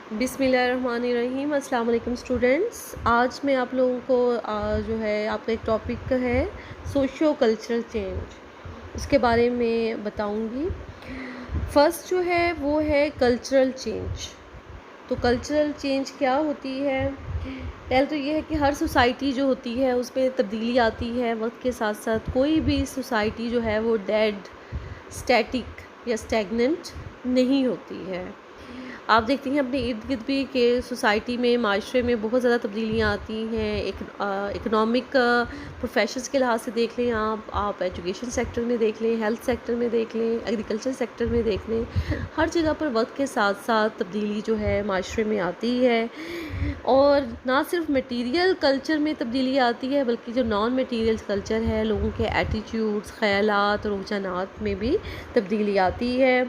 بسم اللہ الرحمن الرحیم۔ السلام علیکم اسٹوڈنٹس، آج میں آپ لوگوں کو جو ہے آپ کا ایک ٹاپک ہے سوشیو کلچرل چینج، اس کے بارے میں بتاؤں گی۔ فرسٹ جو ہے وہ ہے کلچرل چینج۔ تو کلچرل چینج کیا ہوتی ہے؟ پہلے تو یہ ہے کہ ہر سوسائٹی جو ہوتی ہے اس میں تبدیلی آتی ہے وقت کے ساتھ ساتھ۔ کوئی بھی سوسائٹی جو ہے وہ ڈیڈ، اسٹیٹک یا اسٹیگننٹ نہیں ہوتی ہے۔ آپ دیکھتے ہیں اپنے ارد گرد بھی کہ سوسائٹی میں، معاشرے میں بہت زیادہ تبدیلیاں آتی ہیں۔ اکنامک پروفیشنز کے لحاظ سے دیکھ لیں، آپ ایجوکیشن سیکٹر میں دیکھ لیں، ہیلتھ سیکٹر میں دیکھ لیں، ایگریکلچر سیکٹر میں دیکھ لیں، ہر جگہ پر وقت کے ساتھ ساتھ تبدیلی جو ہے معاشرے میں آتی ہے۔ اور نہ صرف میٹیریل کلچر میں تبدیلی آتی ہے بلکہ جو نان میٹیریل کلچر ہے، لوگوں کے ایٹیٹیوڈز، خیالات اور رجحانات میں بھی تبدیلی آتی ہے۔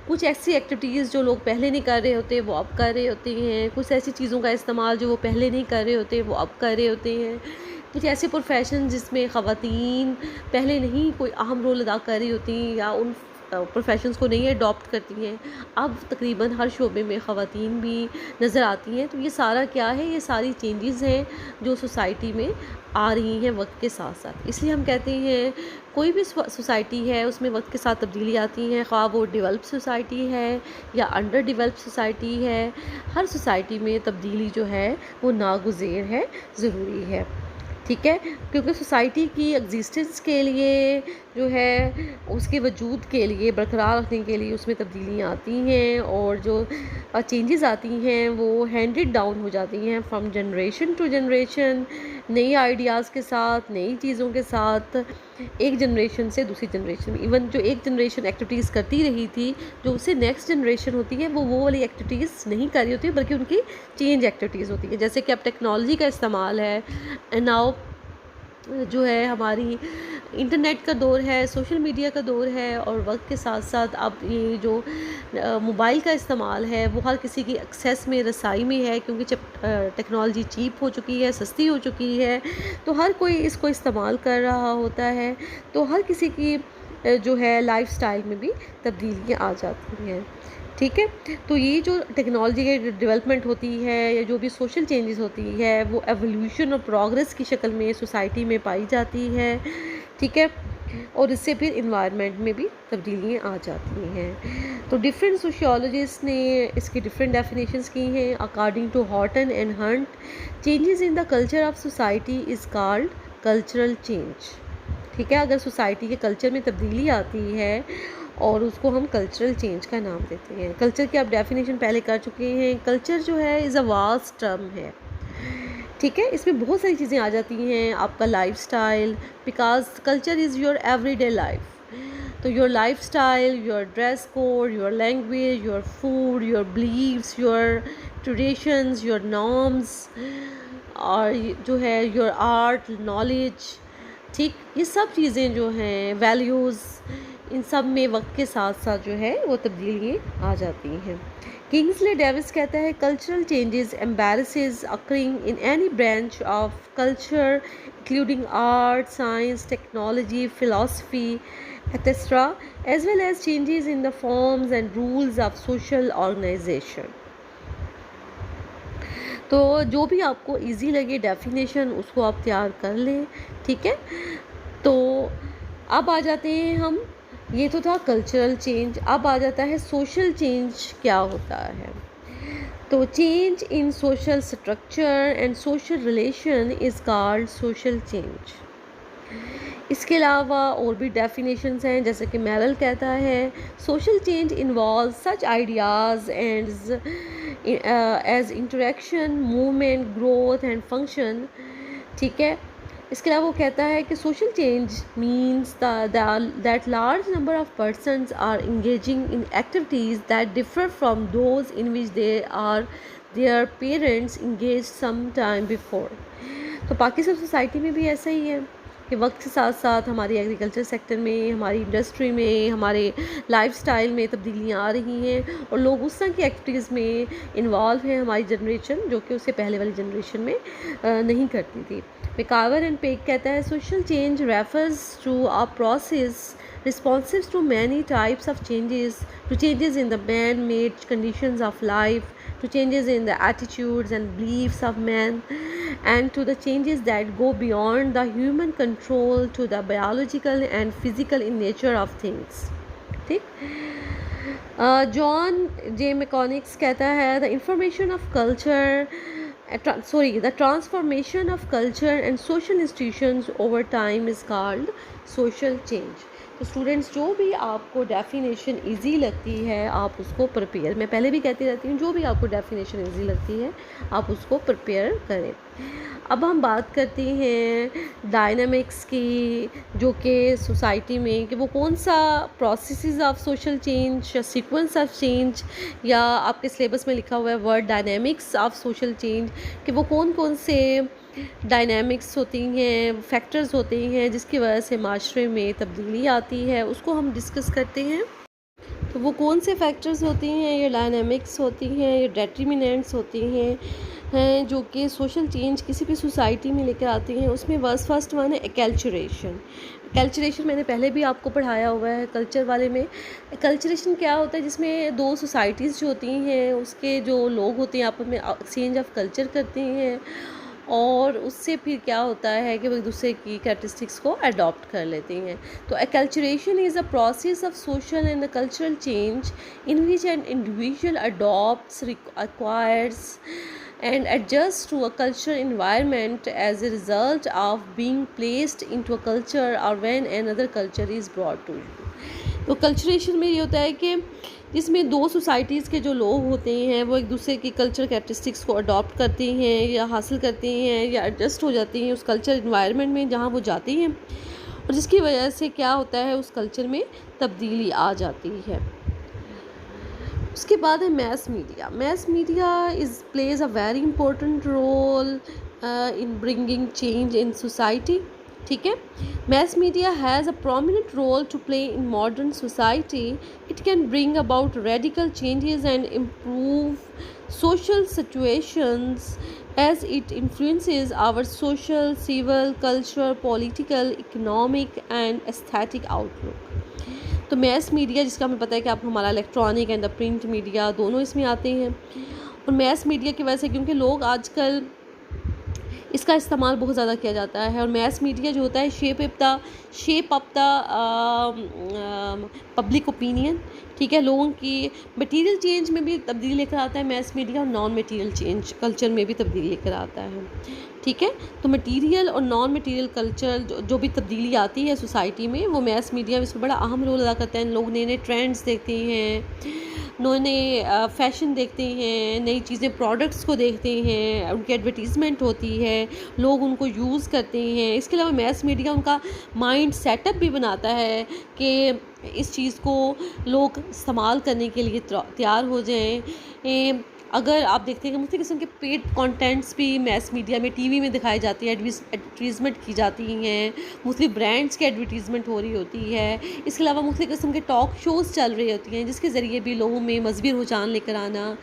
کچھ ایسی ایکٹیویٹیز جو لوگ پہلے نہیں کر رہے ہوتے وہ اب کر رہے ہوتے ہیں، کچھ ایسی چیزوں کا استعمال جو وہ پہلے نہیں کر رہے ہوتے وہ اب کر رہے ہوتے ہیں، کچھ ایسے پروفیشن جس میں خواتین پہلے نہیں کوئی اہم رول ادا کر رہی ہوتی یا ان پروفیشنز کو نہیں اڈاپٹ کرتی ہیں، اب تقریباً ہر شعبے میں خواتین بھی نظر آتی ہیں۔ تو یہ سارا کیا ہے؟ یہ ساری چینجز ہیں جو سوسائٹی میں آ رہی ہیں وقت کے ساتھ ساتھ۔ اس لیے ہم کہتے ہیں کوئی بھی سوسائٹی ہے اس میں وقت کے ساتھ تبدیلی آتی ہیں، خواہ وہ ڈیولپ سوسائٹی ہے یا انڈر ڈیولپ سوسائٹی ہے، ہر سوسائٹی میں تبدیلی جو ہے وہ ناگزیر ہے، ضروری ہے، ٹھیک ہے؟ کیونکہ سوسائٹی کی ایگزسٹنس کے لیے جو ہے، اس کے وجود کے لیے برقرار رکھنے کے لیے اس میں تبدیلیاں آتی ہیں، اور جو چینجز آتی ہیں وہ ہینڈڈ ڈاؤن ہو جاتی ہیں فرام جنریشن ٹو جنریشن، نئی آئیڈیاز کے ساتھ، نئی چیزوں کے ساتھ، ایک جنریشن سے دوسری جنریشن میں۔ ایون جو ایک جنریشن ایکٹیویٹیز کرتی رہی تھی، جو اس سے نیکسٹ جنریشن ہوتی ہے وہ والی ایکٹیویٹیز نہیں کر رہی ہوتی بلکہ ان کی چینج ایکٹیویٹیز ہوتی ہیں۔ جیسے کہ اب ٹیکنالوجی کا استعمال ہے، ناؤ جو ہے ہماری انٹرنیٹ کا دور ہے، سوشل میڈیا کا دور ہے، اور وقت کے ساتھ ساتھ اب یہ جو موبائل کا استعمال ہے وہ ہر کسی کی ایکسیس میں، رسائی میں ہے، کیونکہ جب ٹیکنالوجی چیپ ہو چکی ہے، سستی ہو چکی ہے، تو ہر کوئی اس کو استعمال کر رہا ہوتا ہے، تو ہر کسی کی جو ہے لائف سٹائل میں بھی تبدیلیاں آ جاتی ہیں، ٹھیک ہے؟ تو یہ جو ٹیکنالوجی کی ڈیولپمنٹ ہوتی ہے یا جو بھی سوشل چینجز ہوتی ہے وہ ایولیوشن اور پروگریس کی شکل میں سوسائٹی میں پائی جاتی ہے، ٹھیک ہے؟ اور اس سے پھر انوائرمنٹ میں بھی تبدیلیاں آ جاتی ہیں۔ تو ڈفرینٹ سوشیولوجسٹ نے اس کی ڈفرینٹ ڈیفینیشنز کی ہیں۔ According to Horton and Hunt, changes in the culture of society is called cultural change, ٹھیک ہے؟ اگر سوسائٹی کے کلچر میں تبدیلی آتی ہے اور اس کو ہم کلچرل چینج کا نام دیتے ہیں۔ کلچر کی آپ ڈیفینیشن پہلے کر چکے ہیں۔ کلچر جو ہے از اے واسٹ ٹرم ہے، ٹھیک ہے؟ اس میں بہت ساری چیزیں آ جاتی ہیں، آپ کا life style, because culture is your every day life, تو your life style, your dress code, your language, your food, your beliefs, your traditions, your norms, اور جو ہے یور آرٹ، نالج، ٹھیک؟ یہ سب چیزیں جو ہیں، ویلیوز، ان سب میں وقت کے ساتھ ساتھ جو ہے وہ تبدیلیاں آ جاتی ہیں۔ کنگسلے ڈیوس کہتا ہے cultural changes embarrasses occurring in any branch of culture including art, science, technology, philosophy, etc., as well as changes in the forms and rules of social organization۔ تو جو بھی آپ کو ایزی لگے ڈیفینیشن اس کو آپ تیار کر لیں، ٹھیک ہے؟ تو اب آ جاتے ہیں ہم، یہ تو تھا کلچرل چینج، اب آ جاتا ہے سوشل چینج کیا ہوتا ہے۔ تو change in social structure and social relation is called social change. اس کے علاوہ اور بھی ڈیفینیشنز ہیں، جیسے کہ میرل کہتا ہے social change involves such ideas and as interaction, movement, growth and function, ٹھیک ہے؟ اس کے علاوہ وہ کہتا ہے کہ social change means that large number of persons are engaging in activities that differ from those in which their parents engage some time before. تو پاکستان سوسائٹی میں بھی ایسا ہی ہے کہ وقت کے ساتھ ساتھ ہماری ایگریکلچر سیکٹر میں، ہماری انڈسٹری میں، ہمارے لائف سٹائل میں تبدیلیاں آ رہی ہیں، اور لوگ اس طرح کی ایکٹیویٹیز میں انوالو ہیں، ہماری جنریشن جو کہ اس سے پہلے والی جنریشن میں نہیں کرتی تھی۔ میکاور اینڈ پیک کہتا ہے social change refers to a process responsive to many types of changes, to changes in the man-made conditions of life, to changes in the attitudes and beliefs of men, and to the changes that go beyond the human control, to the biological and physical in nature of things. ٹھیک. جان جے میکونکس کہتا ہے the information of culture the transformation of culture and social institutions over time is called social change. تو students جو بھی آپ کو definition easy لگتی ہے آپ اس کو پریپیئر، میں پہلے بھی کہتی رہتی ہوں جو بھی آپ کو ڈیفینیشن ایزی لگتی ہے آپ اس کو پریپیئر کریں. اب ہم بات کرتے ہیں ڈائنامکس کی، جو کہ سوسائٹی میں کہ وہ کون سا پروسیسز آف سوشل چینج یا سیکوینس آف چینج، یا آپ کے سلیبس میں لکھا ہوا ہے word dynamics of social change, کہ وہ کون کون سے ڈائنامکس ہوتی ہیں، فیکٹرز ہوتے ہیں جس کی وجہ سے معاشرے میں تبدیلی آتی ہے، اس کو ہم ڈسکس کرتے ہیں. تو وہ کون سے فیکٹرز ہوتی ہیں، یہ ڈائنامکس ہوتی ہیں، یہ ڈیٹرمیننٹس ہوتی ہیں جو کہ سوشل چینج کسی بھی سوسائٹی میں لے کر آتی ہیں. اس میں فرسٹ ون ہے ایکلچریشن. کلچریشن میں نے پہلے بھی آپ کو پڑھایا ہوا ہے کلچر والے میں. کلچریشن کیا ہوتا ہے، جس میں دو سوسائٹیز جو ہوتی ہیں اس کے جو لوگ ہوتے ہیں آپس میں ایکسچینج آف کلچر کرتے ہیں، اور اس سے پھر کیا ہوتا ہے کہ وہ ایک دوسرے کی کریکٹرسٹکس کو اڈاپٹ کر لیتے ہیں. تو acculturation is a process of social and cultural change in which an individual adopts acquires and adjust to a cultural environment as a result of being placed into a culture or when another culture is brought to you. تو کلچریشن میں یہ ہوتا ہے کہ جس میں دو societies کے جو لوگ ہوتے ہیں وہ ایک دوسرے کی کلچر کریکٹرسٹکس کو اڈاپٹ کرتے ہیں یا حاصل کرتے ہیں یا ایڈجسٹ ہو جاتے ہیں اس کلچر انوائرمنٹ میں جہاں وہ جاتے ہیں، اور جس کی وجہ سے کیا ہوتا ہے اس کلچر میں تبدیلی آ جاتی ہے. اس کے بعد ہے mass media. Mass media plays a very important role in bringing change in society. ٹھیک ہے. Mass media has a prominent role to play in modern society. It can bring about radical changes and improve social situations as it influences our social, civil, cultural, political, economic and aesthetic outlook. تو mass media جس کا ہمیں پتہ ہے کہ آپ ہمارا electronic and print media دونوں اس میں آتے ہیں، اور میس میڈیا کی وجہ سے کیونکہ لوگ آج کل اس کا استعمال بہت زیادہ کیا جاتا ہے، اور میس میڈیا جو ہوتا ہے shape up the public opinion. ٹھیک ہے. لوگوں کی مٹیریل چینج میں بھی تبدیلی لے کر آتا ہے میس میڈیا، اور نان مٹیریل چینج کلچر میں بھی تبدیلی لے کر آتا ہے. ٹھیک ہے. تو مٹیریل اور نان مٹیریل کلچر جو بھی تبدیلی آتی ہے سوسائٹی میں وہ میس میڈیا اس میں بڑا اہم رول ادا کرتا ہے. لوگ نئے نئے ٹرینڈز دیکھتے ہیں، نئے فیشن دیکھتے ہیں، نئی چیزیں پروڈکٹس کو دیکھتے ہیں، ان کی ایڈورٹیزمنٹ ہوتی ہے، لوگ ان کو یوز کرتے ہیں. اس کے علاوہ میس میڈیا ان کا مائنڈ سیٹ اپ بھی بناتا ہے کہ اس چیز کو لوگ استعمال کرنے کے لیے تیار ہو جائیں. اگر آپ دیکھتے ہیں کہ مختلف قسم کے پیڈ کانٹینٹس بھی میس میڈیا میں ٹی وی میں دکھائی جاتی ہیں، ایڈورٹیزمنٹ کی جاتی ہیں، مختلف برانڈس کی ایڈورٹیزمنٹ ہو رہی ہوتی ہے. اس کے علاوہ مختلف قسم کے ٹاک شوز چل رہی ہوتی ہیں جس کے ذریعے بھی لوگوں میں مذہبی رجحان لے کر آنا،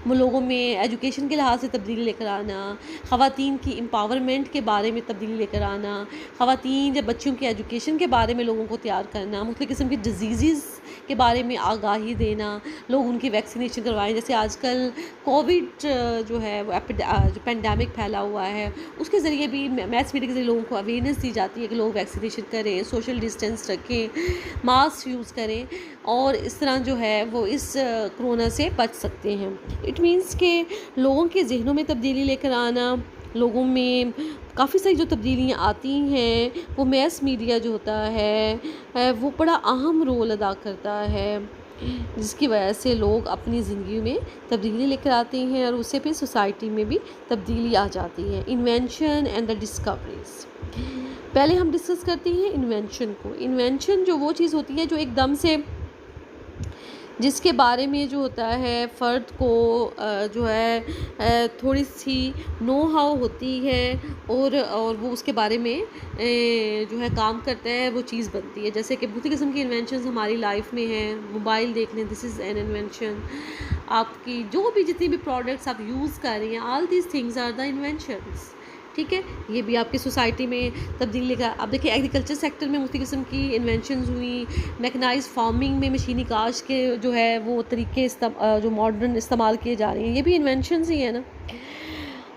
لوگوں میں ایجوکیشن کے لحاظ سے تبدیلی لے کر آنا، خواتین کی امپاورمنٹ کے بارے میں تبدیلی لے کر آنا، خواتین یا بچوں کی ایجوکیشن کے بارے میں لوگوں کو تیار کرنا، مختلف قسم کی ڈیزیزز کے بارے میں آگاہی دینا، لوگ ان کی ویکسینیشن کروائیں. جیسے آج کل کووڈ جو ہے وہ جو پینڈیمک پھیلا ہوا ہے اس کے ذریعے بھی میس میڈیا کے ذریعے لوگوں کو اویئرنیس دی جاتی ہے کہ لوگ ویکسینیشن کریں، سوشل ڈسٹینس رکھیں، ماسک یوز کریں، اور اس طرح جو ہے وہ اس کرونا سے بچ سکتے ہیں. اٹ مینس کہ لوگوں کے ذہنوں میں تبدیلی لے کر آنا، لوگوں میں کافی ساری جو تبدیلیاں آتی ہیں وہ میس میڈیا جو ہوتا ہے وہ بڑا اہم رول ادا کرتا ہے، جس کی وجہ سے لوگ اپنی زندگی میں تبدیلی لے کر آتے ہیں اور اسے پھر سوسائٹی میں بھی تبدیلی آ جاتی ہے. Invention and the discoveries. پہلے ہم ڈسکس کرتے ہیں انوینشن کو. انوینشن جو وہ چیز ہوتی ہے جو ایک دم سے جس کے بارے میں جو ہوتا ہے فرد کو جو ہے تھوڑی سی نو ہاؤ ہوتی ہے اور وہ اس کے بارے میں جو ہے کام کرتا ہے، وہ چیز بنتی ہے. جیسے کہ بہت قسم کی انوینشنز ہماری لائف میں ہیں. موبائل دیکھ لیں، دس از این انوینشن. آپ کی جو بھی جتنی بھی پروڈکٹس آپ یوز کر رہی ہیں، all these things are the inventions. ٹھیک ہے، یہ بھی آپ کی سوسائٹی میں تبدیلی کا. اب دیکھیں ایگریکلچر سیکٹر میں مختلف قسم کی انوینشنز ہوئی، میکنائز فارمنگ میں مشینی کاشت کے جو ہے وہ طریقے جو ماڈرن استعمال کیے جا رہے ہیں، یہ بھی انوینشنز ہی ہیں نا.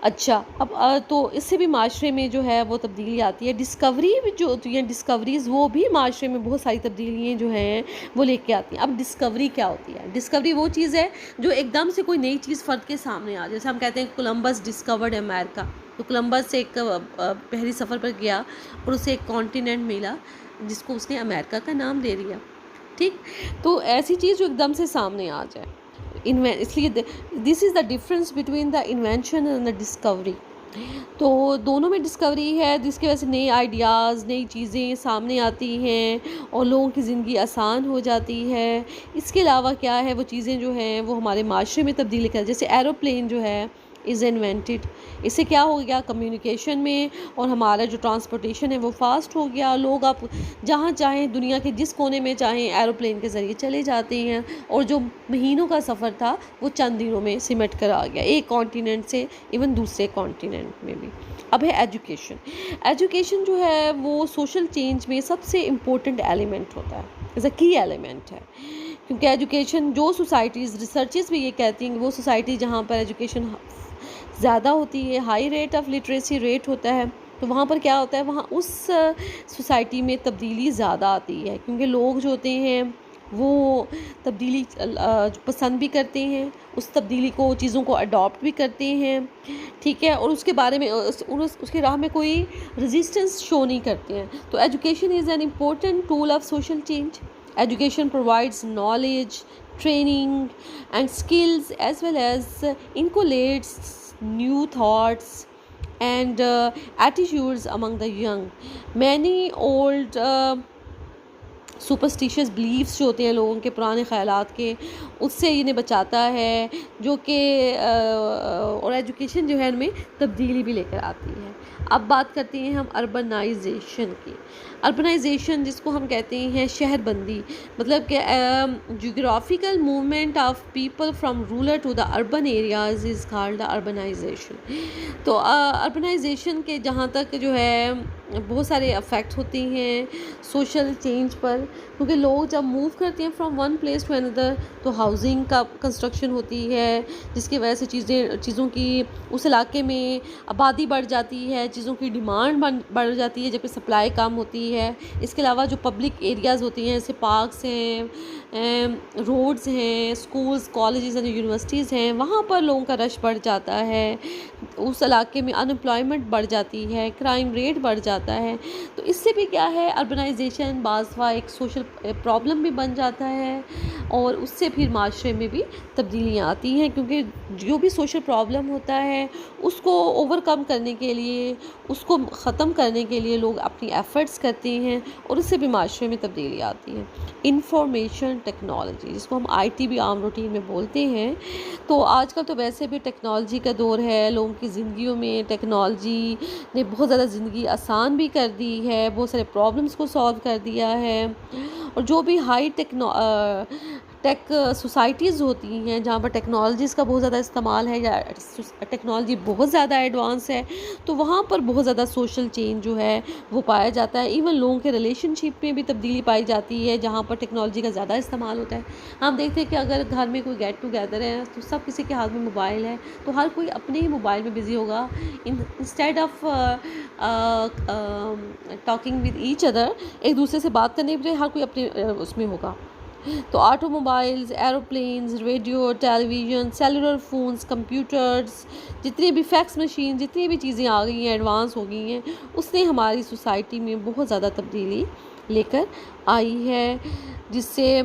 اچھا اب تو اس سے بھی معاشرے میں جو ہے وہ تبدیلی آتی ہے. ڈسکوری جو ہوتی ہیں ڈسکوریز، وہ بھی معاشرے میں بہت ساری تبدیلیاں جو ہیں وہ لے کے آتی ہیں. اب ڈسکوری کیا ہوتی ہے؟ ڈسکوری وہ چیز ہے جو ایک دم سے کوئی نئی چیز فرد کے سامنے آ جائے. جیسے ہم کہتے ہیں کولمبس ڈسکورڈ امریکہ، تو کولمبس ایک بحری سفر پر گیا اور اسے ایک کانٹیننٹ ملا جس کو اس نے امریکہ کا نام دے دیا. ٹھیک، تو ایسی چیز جو ایک دم سے سامنے آ جائے. اس لیے this is the difference between the invention and the discovery. تو دونوں میں ڈسکوری ہے جس کی وجہ سے نئے آئیڈیاز، نئی چیزیں سامنے آتی ہیں اور لوگوں کی زندگی آسان ہو جاتی ہے. اس کے علاوہ کیا ہے، وہ چیزیں جو ہیں وہ ہمارے معاشرے میں تبدیلی کر، جیسے ایروپلین جو ہے از انوینٹڈ. اس سے کیا ہو گیا، کمیونیکیشن میں اور ہمارا جو ٹرانسپورٹیشن ہے وہ فاسٹ ہو گیا. لوگ آپ جہاں چاہیں، دنیا کے جس کونے میں چاہیں ایروپلین کے ذریعے چلے جاتے ہیں، اور جو مہینوں کا سفر تھا وہ چند دنوں میں سمٹ کر آ گیا، ایک کانٹیننٹ سے ایون دوسرے کانٹیننٹ میں بھی. اب ہے ایجوکیشن. ایجوکیشن جو ہے وہ سوشل چینج میں سب سے امپورٹنٹ ایلیمنٹ ہوتا ہے، ایز اے کی ایلیمنٹ ہے. کیونکہ ایجوکیشن جو سوسائٹیز، ریسرچز بھی یہ کہتی ہیں کہ وہ سوسائٹی جہاں پر ایجوکیشن زیادہ ہوتی ہے، high rate of literacy rate ہوتا ہے، تو وہاں پر کیا ہوتا ہے، وہاں اس سوسائٹی میں تبدیلی زیادہ آتی ہے. کیونکہ لوگ جو ہوتے ہیں وہ تبدیلی پسند بھی کرتے ہیں، اس تبدیلی کو، چیزوں کو اڈاپٹ بھی کرتے ہیں. ٹھیک ہے، اور اس کے بارے میں اس کے راہ میں کوئی رزسٹنس شو نہیں کرتے ہیں. تو education is an important tool of social change. Education provides knowledge, training and skills as well as inculcates new thoughts and attitudes among the young. Many old superstitious beliefs جو ہوتے ہیں لوگوں کے، پرانے خیالات کے، اس سے انہیں بچاتا ہے، جو کہ اور ایجوکیشن جو ہے ان میں تبدیلی بھی لے کر آتی ہے. اب بات کرتے ہیں ہم اربنائزیشن کی. اربنائزیشن جس کو ہم کہتے ہیں شہر بندی، مطلب کہ geographical movement of people from rural to the urban areas is called the urbanisation. تو اربنائزیشن کے جہاں تک جو ہے بہت سارے افیکٹ ہوتے ہیں سوشل چینج پر، کیونکہ لوگ جب موو کرتے ہیں فرام ون پلیس ٹو اندر تو ہاؤزنگ کا کنسٹرکشن ہوتی ہے، جس کی وجہ سے چیزوں کی اس علاقے میں آبادی بڑھ جاتی ہے، چیزوں کی ڈیمانڈ بڑھ جاتی ہے جبکہ سپلائی کم ہوتی ہے. اس کے علاوہ جو پبلک ایریاز ہوتی ہیں جیسے پارکس ہیں، روڈز ہیں، اسکولز، کالجز اینڈ یونیورسٹیز ہیں، وہاں پر لوگوں کا رش بڑھ جاتا ہے. اس علاقے میں انمپلائمنٹ بڑھ جاتی ہے، کرائم ریٹ بڑھ جاتا ہے. تو اس سے بھی کیا ہے، اربنائزیشن بعض دفعہ ایک سوشل پرابلم بھی بن جاتا ہے، اور اس سے پھر معاشرے میں بھی تبدیلیاں آتی ہیں. کیونکہ جو بھی سوشل پرابلم ہوتا ہے اس کو اوور کم کرنے کے لیے، اس کو ختم کرنے کے لیے لوگ اپنی ایفرٹس کرتے ہیں، اور اس سے بھی معاشرے میں تبدیلی آتی ہے. انفارمیشن ٹیکنالوجی، جس کو ہم آئی ٹی بھی عام روٹین میں بولتے ہیں. تو آج کل تو ویسے بھی ٹیکنالوجی کا دور ہے، لوگوں کی زندگیوں میں ٹیکنالوجی نے بہت زیادہ زندگی آسان بھی کر دی ہے، بہت سارے پرابلمس کو سالو کر دیا ہے. اور جو بھی ہائی ٹیک سوسائٹیز ہوتی ہیں جہاں پر ٹیکنالوجیز کا بہت زیادہ استعمال ہے یا ٹیکنالوجی بہت زیادہ ایڈوانس ہے، تو وہاں پر بہت زیادہ سوشل چینج جو ہے وہ پایا جاتا ہے. ایون لوگوں کے ریلیشن شپ میں بھی تبدیلی پائی جاتی ہے جہاں پر ٹیکنالوجی کا زیادہ استعمال ہوتا ہے. ہم دیکھتے ہیں کہ اگر گھر میں کوئی گیٹ ٹوگیدر ہے تو سب کسی کے ہاتھ میں موبائل ہے، تو ہر کوئی اپنے ہی موبائل میں بزی ہوگا. Instead of talking with each other, ایک دوسرے سے بات کرنے کے بجائے ہر کوئی اپنے اس میں ہوگا. تو آٹو موبائلز، ایروپلینز، ریڈیو، ٹیلی ویژن، سیلولر فونز، کمپیوٹرز، جتنی بھی فیکس مشین، جتنی بھی چیزیں آ گئی ہیں، ایڈوانس ہو گئی ہیں، اس نے ہماری سوسائٹی میں بہت زیادہ تبدیلی لے کر آئی ہے. جس سے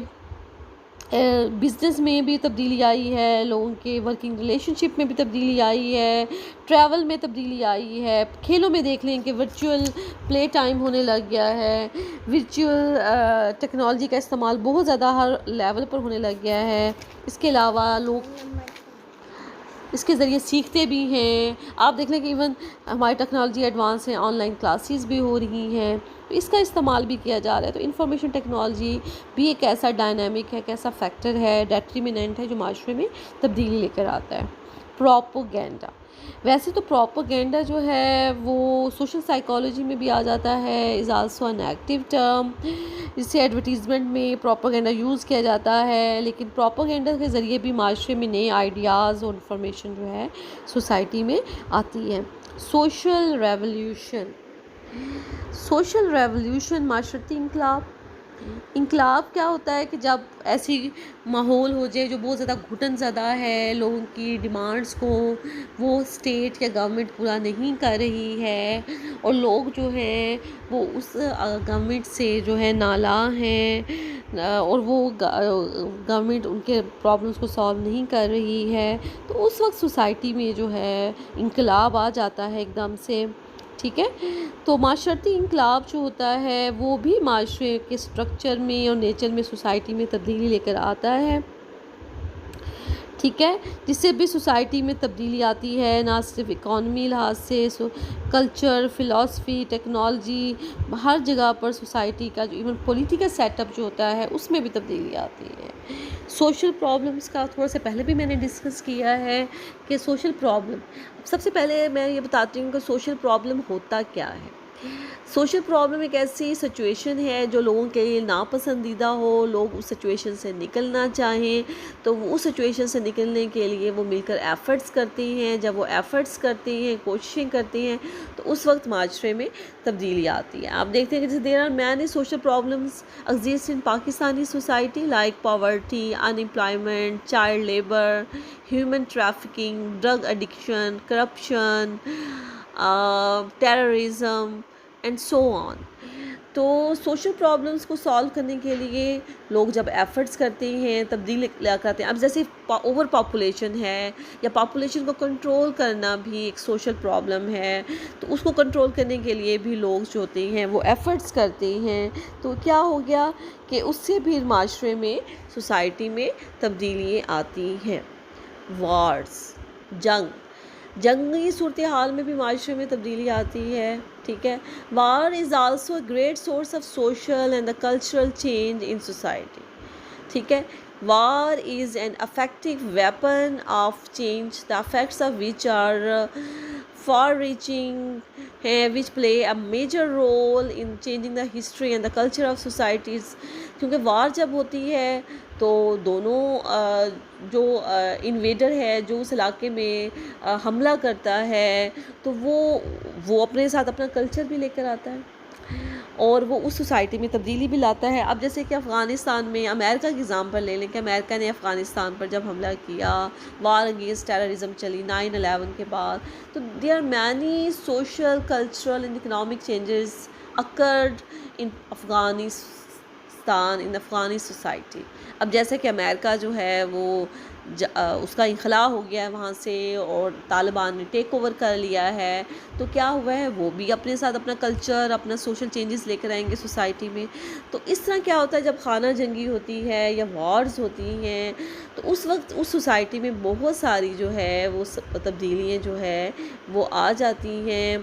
بزنس میں بھی تبدیلی آئی ہے، لوگوں کے ورکنگ ریلیشن شپ میں بھی تبدیلی آئی ہے، ٹریول میں تبدیلی آئی ہے. کھیلوں میں دیکھ لیں کہ ورچوئل پلے ٹائم ہونے لگ گیا ہے، ورچوئل ٹیکنالوجی کا استعمال بہت زیادہ ہر لیول پر ہونے لگ گیا ہے. اس کے علاوہ لوگ اس کے ذریعے سیکھتے بھی ہیں. آپ دیکھ لیں کہ ایون ہماری ٹیکنالوجی ایڈوانس ہے، آن لائن کلاسز بھی ہو رہی ہیں. تو اس کا استعمال بھی کیا جا رہا ہے. تو انفارمیشن ٹیکنالوجی بھی ایک ایسا ڈائنامک ہے، ایک ایسا فیکٹر ہے، ڈیٹرمننٹ ہے جو معاشرے میں تبدیلی لے کر آتا ہے. پروپوگینڈا، ویسے تو پروپوگینڈا جو ہے وہ سوشل سائیکالوجی میں بھی آ جاتا ہے، is also an active term. اس سے ایڈورٹیزمنٹ میں پروپوگینڈا یوز کیا جاتا ہے، لیکن پروپوگینڈا کے ذریعے بھی معاشرے میں نئے آئیڈیاز اور انفارمیشن جو ہے سوسائٹی میں آتی ہے. سوشل ریولیوشن، سوشل ریولیوشن معاشرتی انقلاب. انقلاب کیا ہوتا ہے کہ جب ایسی ماحول ہو جائے جو بہت زیادہ گھٹن زدہ ہے، لوگوں کی ڈیمانڈز کو وہ اسٹیٹ یا گورنمنٹ پورا نہیں کر رہی ہے، اور لوگ جو ہیں وہ اس گورنمنٹ سے جو ہے نالاں ہیں، اور وہ گورنمنٹ ان کے پرابلمس کو سالو نہیں کر رہی ہے، تو اس وقت سوسائٹی میں جو ہے انقلاب آ جاتا ہے ایک دم سے. ٹھیک ہے، تو معاشرتی انقلاب جو ہوتا ہے وہ بھی معاشرے کے سٹرکچر میں اور نیچر میں سوسائٹی میں تبدیلی لے کر آتا ہے. ٹھیک ہے، جس سے بھی سوسائٹی میں تبدیلی آتی ہے، نہ صرف اکانومی لحاظ سے، کلچر، فلاسفی، ٹیکنالوجی، ہر جگہ پر سوسائٹی کا جو ایون پولیٹیکل سیٹ اپ جو ہوتا ہے اس میں بھی تبدیلی آتی ہے. سوشل پرابلمس کا تھوڑا سا پہلے بھی میں نے ڈسکس کیا ہے کہ سوشل پرابلم، سب سے پہلے میں یہ بتاتی ہوں کہ سوشل پرابلم ہوتا کیا ہے. سوشل پرابلم ایک ایسی سچویشن ہے جو لوگوں کے لیے ناپسندیدہ ہو، لوگ اس سچویشن سے نکلنا چاہیں، تو وہ اس سچویشن سے نکلنے کے لیے وہ مل کر ایفرٹس کرتے ہیں. جب وہ ایفرٹس کرتے ہیں، کوششیں کرتے ہیں، تو اس وقت معاشرے میں تبدیلی آتی ہے. آپ دیکھتے ہیں کہ جیسے there are many social problems exist in Pakistani society like poverty, unemployment, child labour, human trafficking, drug addiction, corruption, terrorism and so on. تو سوشل پرابلمس کو سالو کرنے کے لیے لوگ جب ایفرٹس کرتے ہیں، تبدیلی لا کرتے ہیں. اب جیسے اوور پاپولیشن ہے، یا پاپولیشن کو کنٹرول کرنا بھی ایک سوشل پرابلم ہے، تو اس کو کنٹرول کرنے کے لیے بھی لوگ جو ہوتے ہیں وہ ایفرٹس کرتے ہیں. تو کیا ہو گیا کہ اس سے بھی معاشرے میں، سوسائٹی میں تبدیلی آتی ہیں. وارز، جنگی صورتحال میں بھی معاشرے میں تبدیلی آتی ہے. ٹھیک ہے، war is also a great source of social and the cultural change in society. ٹھیک ہے، war is an effective weapon of change, the effects of which are far reaching which play a major role in changing the history and the culture of societies. کیونکہ وار جب ہوتی ہے تو دونوں جو invader ہے، جو اس علاقے میں حملہ کرتا ہے، تو وہ اپنے ساتھ اپنا کلچر بھی لے کر آتا ہے، اور وہ اس سوسائٹی میں تبدیلی بھی لاتا ہے. اب جیسے کہ افغانستان میں امریکہ کی ایگزامپل لے لیں کہ امریکہ نے افغانستان پر جب حملہ کیا، وار اگینسٹ ٹیررزم چلی 9/11 کے بعد، تو there are many social, cultural and economic changes occurred in Afghanistan, in Afghani society. اب جیسے کہ امریکہ جو ہے وہ اس کا انخلا ہو گیا ہے وہاں سے، اور طالبان نے ٹیک اوور کر لیا ہے، تو کیا ہوا ہے، وہ بھی اپنے ساتھ اپنا کلچر، اپنا سوشل چینجز لے کر آئیں گے سوسائٹی میں. تو اس طرح کیا ہوتا ہے جب خانہ جنگی ہوتی ہے یا وارز ہوتی ہیں، تو اس وقت اس سوسائٹی میں بہت ساری جو ہے وہ تبدیلیاں جو ہے وہ آ جاتی ہیں،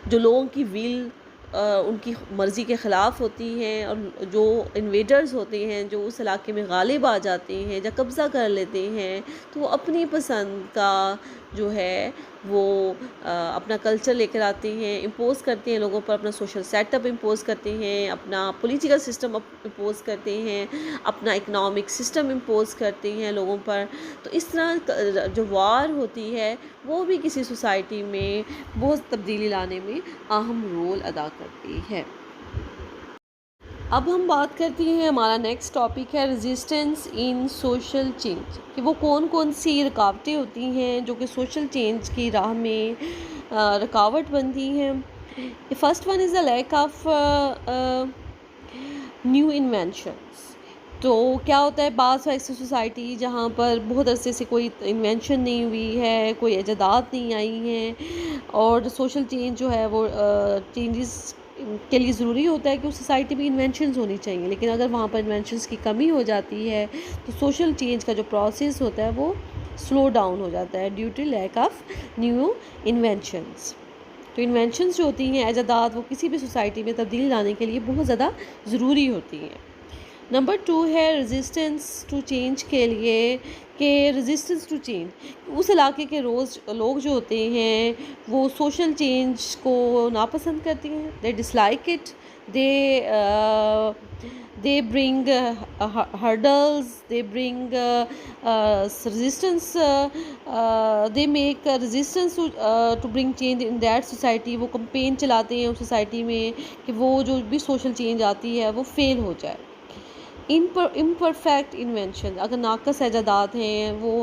جو لوگوں کی ویل ان کی مرضی کے خلاف ہوتی ہیں، اور جو انویڈرز ہوتے ہیں جو اس علاقے میں غالب آ جاتے ہیں یا قبضہ کر لیتے ہیں، تو وہ اپنی پسند کا جو ہے وہ اپنا کلچر لے کر آتے ہیں، امپوز کرتے ہیں لوگوں پر، اپنا سوشل سیٹ اپ امپوز کرتے ہیں، اپنا پولیٹیکل سسٹم امپوز کرتے ہیں، اپنا اکنامک سسٹم امپوز کرتے ہیں لوگوں پر. تو اس طرح جو وار ہوتی ہے وہ بھی کسی سوسائٹی میں بہت تبدیلی لانے میں اہم رول ادا کرتی ہے. اب ہم بات کرتے ہیں، ہمارا نیکسٹ ٹاپک ہے ریزسٹنس ان سوشل چینج، کہ وہ کون کون سی رکاوٹیں ہوتی ہیں جو کہ سوشل چینج کی راہ میں رکاوٹ بنتی ہیں. First one is the lack of new inventions. تو کیا ہوتا ہے، بعض ایسی سوسائٹی جہاں پر بہت عرصے سے کوئی انوینشن نہیں ہوئی ہے، کوئی ایجادات نہیں آئی ہیں، اور سوشل چینج جو ہے وہ چینجز کے لیے ضروری ہوتا ہے کہ اس سوسائٹی میں انوینشنز ہونی چاہیے، لیکن اگر وہاں پر انوینشنز کی کمی ہو جاتی ہے تو سوشل چینج کا جو پروسیس ہوتا ہے وہ سلو ڈاؤن ہو جاتا ہے due to lack of new inventions. تو انوینشنز جو ہوتی ہیں ایجادات وہ کسی بھی سوسائٹی میں تبدیلی لانے کے لیے بہت زیادہ ضروری ہوتی ہیں۔ نمبر 2 ہے ریزسٹنس ٹو چینج کے لیے کہ ریزسٹنس ٹو چینج، اس علاقے کے لوگ جو ہوتے ہیں وہ سوشل چینج کو ناپسند کرتی ہیں، they dislike it, they bring hurdles, they bring resistance, they make resistance to bring change in that society۔ وہ کمپین چلاتے ہیں اس سوسائٹی میں کہ وہ جو بھی سوشل چینج آتی ہے وہ فیل ہو جائے۔ امپرفیکٹ انوینشن، اگر ناقص ایجادات ہیں وہ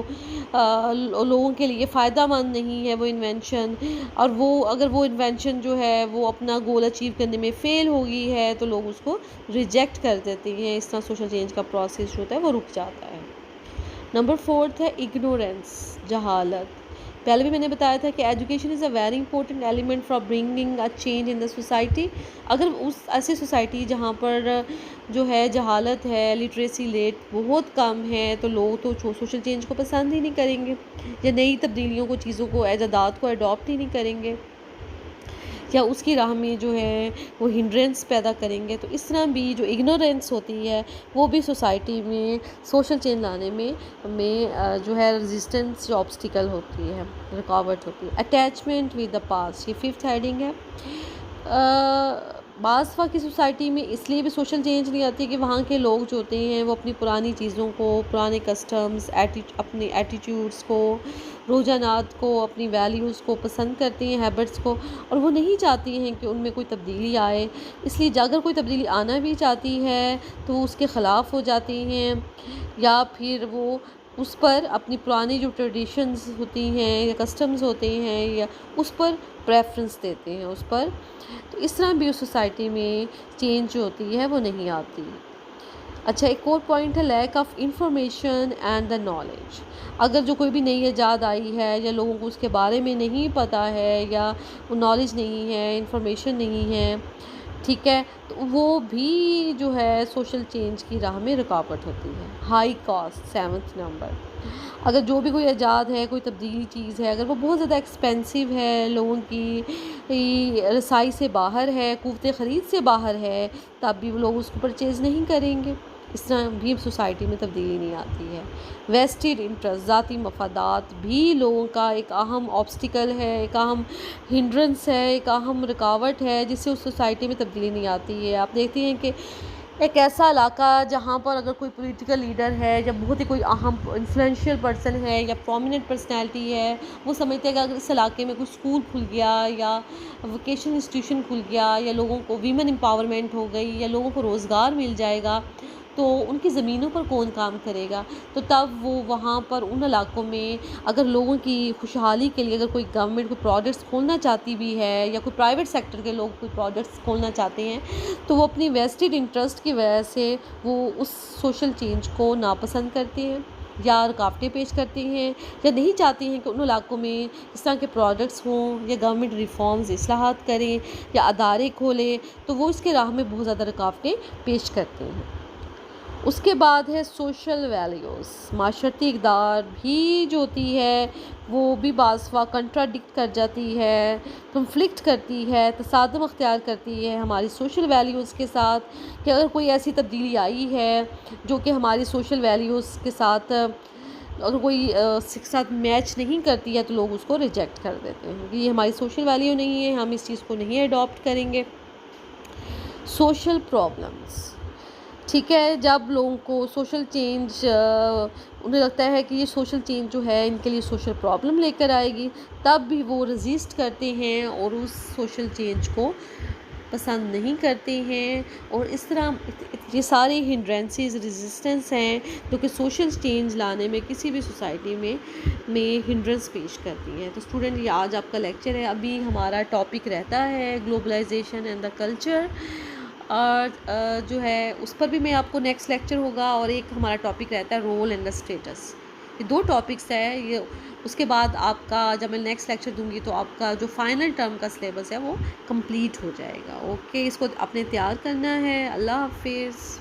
لوگوں کے لیے فائدہ مند نہیں ہے وہ انوینشن، اور وہ اگر وہ انوینشن جو ہے وہ اپنا گول اچیو کرنے میں فیل ہو گئی ہے تو لوگ اس کو ریجیکٹ کر دیتے ہیں، اس طرح سوشل چینج کا پروسیس جو ہوتا ہے وہ رک جاتا ہے۔ نمبر 4 ہے اگنورینس، جہالت۔ پہلے بھی میں نے بتایا تھا کہ education is a very important element for bringing a change in the society. اگر اس ایسی سوسائٹی جہاں پر جو ہے جہالت ہے، لٹریسی ریٹ بہت کم ہے، تو لوگ تو سوشل چینج کو پسند ہی نہیں کریں گے، یا نئی تبدیلیوں کو، چیزوں کو، ایجادات کو اڈاپٹ ہی نہیں کریں گے، یا اس کی راہ میں جو ہے وہ ہنڈرنس پیدا کریں گے۔ تو اس طرح بھی جو اگنورینس ہوتی ہے وہ بھی سوسائٹی میں سوشل چینج لانے میں جو ہے ریزسٹنس جو آبسٹیکل ہوتی ہے، رکاوٹ ہوتی ہے۔ اٹیچمنٹ ود دا پاسٹ، یہ 5th ہیڈنگ ہے۔ بعض وقت کی سوسائٹی میں اس لیے بھی سوشل چینج نہیں آتی کہ وہاں کے لوگ جو ہوتے ہیں وہ اپنی پرانی چیزوں کو، پرانے کسٹمز، اپنے ایٹیٹیوڈس کو، رجحانات کو، اپنی ویلیوز کو پسند کرتی ہیں، ہیبٹس کو، اور وہ نہیں چاہتی ہیں کہ ان میں کوئی تبدیلی آئے۔ اس لیے اگر کوئی تبدیلی آنا بھی چاہتی ہے تو وہ اس کے خلاف ہو جاتی ہیں، یا پھر وہ اس پر اپنی پرانی جو ٹریڈیشنز ہوتی ہیں یا کسٹمز ہوتے ہیں یا اس پر پریفرنس دیتے ہیں اس پر۔ تو اس طرح بھی اس سوسائٹی میں چینج جو ہوتی ہے وہ نہیں آتی۔ اچھا، ایک اور پوائنٹ ہے lack of information and the knowledge. اگر جو کوئی بھی نئی ایجاد آئی ہے یا لوگوں کو اس کے بارے میں نہیں پتہ ہے یا وہ نالج نہیں ہے، انفارمیشن نہیں ہے، ٹھیک ہے، تو وہ بھی جو ہے سوشل چینج کی راہ میں رکاوٹ ہوتی ہے۔ High cost, 7th number. اگر جو بھی کوئی ایجاد ہے، کوئی تبدیلی چیز ہے، اگر وہ بہت زیادہ ایکسپینسو ہے، لوگوں کی رسائی سے باہر ہے، قوت خرید سے باہر ہے، تب بھی وہ لوگ اس کو پرچیز نہیں کریں گے۔ اس طرح بھی سوسائٹی میں تبدیلی نہیں آتی ہے۔ ویسٹڈ انٹرسٹ، ذاتی مفادات بھی لوگوں کا ایک اہم آبسٹیکل ہے، ایک اہم ہنڈرنس ہے، ایک اہم رکاوٹ ہے جس سے اس سوسائٹی میں تبدیلی نہیں آتی ہے۔ آپ دیکھتے ہیں کہ ایک ایسا علاقہ جہاں پر اگر کوئی پولیٹیکل لیڈر ہے یا بہت ہی کوئی اہم انفلوئنشیل پرسن ہے یا پرومیننٹ پرسنالٹی ہے، وہ سمجھتے ہیں کہ اگر اس علاقے میں کوئی اسکول کھل گیا یا ووکیشنل انسٹیٹیوشن کھل گیا یا لوگوں کو ویمن امپاورمنٹ ہو گئی یا لوگوں کو روزگار مل جائے گا تو ان کی زمینوں پر کون کام کرے گا؟ تو تب وہ وہاں پر ان علاقوں میں اگر لوگوں کی خوشحالی کے لیے اگر کوئی گورنمنٹ کوئی پروجیکٹس کھولنا چاہتی بھی ہے یا کوئی پرائیویٹ سیکٹر کے لوگ کوئی پروجیکٹس کھولنا چاہتے ہیں تو وہ اپنی ویسٹڈ انٹرسٹ کی وجہ سے وہ اس سوشل چینج کو ناپسند کرتے ہیں یا رکاوٹیں پیش کرتے ہیں یا نہیں چاہتے ہیں کہ ان علاقوں میں اس طرح کے پروجیکٹس ہوں یا گورنمنٹ ریفارمز، اصلاحات کریں یا ادارے کھولیں، تو وہ اس کے راہ میں بہت زیادہ رکاوٹیں پیش کرتے ہیں۔ اس کے بعد ہے سوشل ویلیوز، معاشرتی اقدار بھی جو ہوتی ہے وہ بھی بعض وقت کنٹراڈکٹ کر جاتی ہے، کنفلکٹ کرتی ہے، تصادم اختیار کرتی ہے ہماری سوشل ویلیوز کے ساتھ، کہ اگر کوئی ایسی تبدیلی آئی ہے جو کہ ہماری سوشل ویلیوز کے ساتھ اگر کوئی ساتھ میچ نہیں کرتی ہے تو لوگ اس کو ریجیکٹ کر دیتے ہیں کہ یہ ہماری سوشل ویلیو نہیں ہے، ہم اس چیز کو نہیں اڈاپٹ کریں گے۔ سوشل پرابلمز، ٹھیک ہے، جب لوگوں کو سوشل چینج انہیں لگتا ہے کہ یہ سوشل چینج جو ہے ان کے لیے سوشل پرابلم لے کر آئے گی، تب بھی وہ رزسٹ کرتے ہیں اور اس سوشل چینج کو پسند نہیں کرتے ہیں، اور اس طرح یہ سارے ہنڈرنسز، ریزسٹنس ہیں جو کہ سوشل چینج لانے میں کسی بھی سوسائٹی میں ہنڈرنس پیش کرتی ہیں۔ تو اسٹوڈنٹ، یہ آج آپ کا لیکچر ہے۔ ابھی ہمارا ٹاپک رہتا ہے گلوبلائزیشن اینڈ دا کلچر، اور جو ہے اس پر بھی میں آپ کو نیکسٹ لیکچر ہوگا، اور ایک ہمارا ٹاپک رہتا ہے رول اینڈ دا اسٹیٹس۔ یہ 2 ٹاپکس ہے یہ، اس کے بعد آپ کا جب میں نیکسٹ لیکچر دوں گی تو آپ کا جو فائنل ٹرم کا سلیبس ہے وہ کمپلیٹ ہو جائے گا۔ اوکے، اس کو آپ نے تیار کرنا ہے۔ اللہ حافظ۔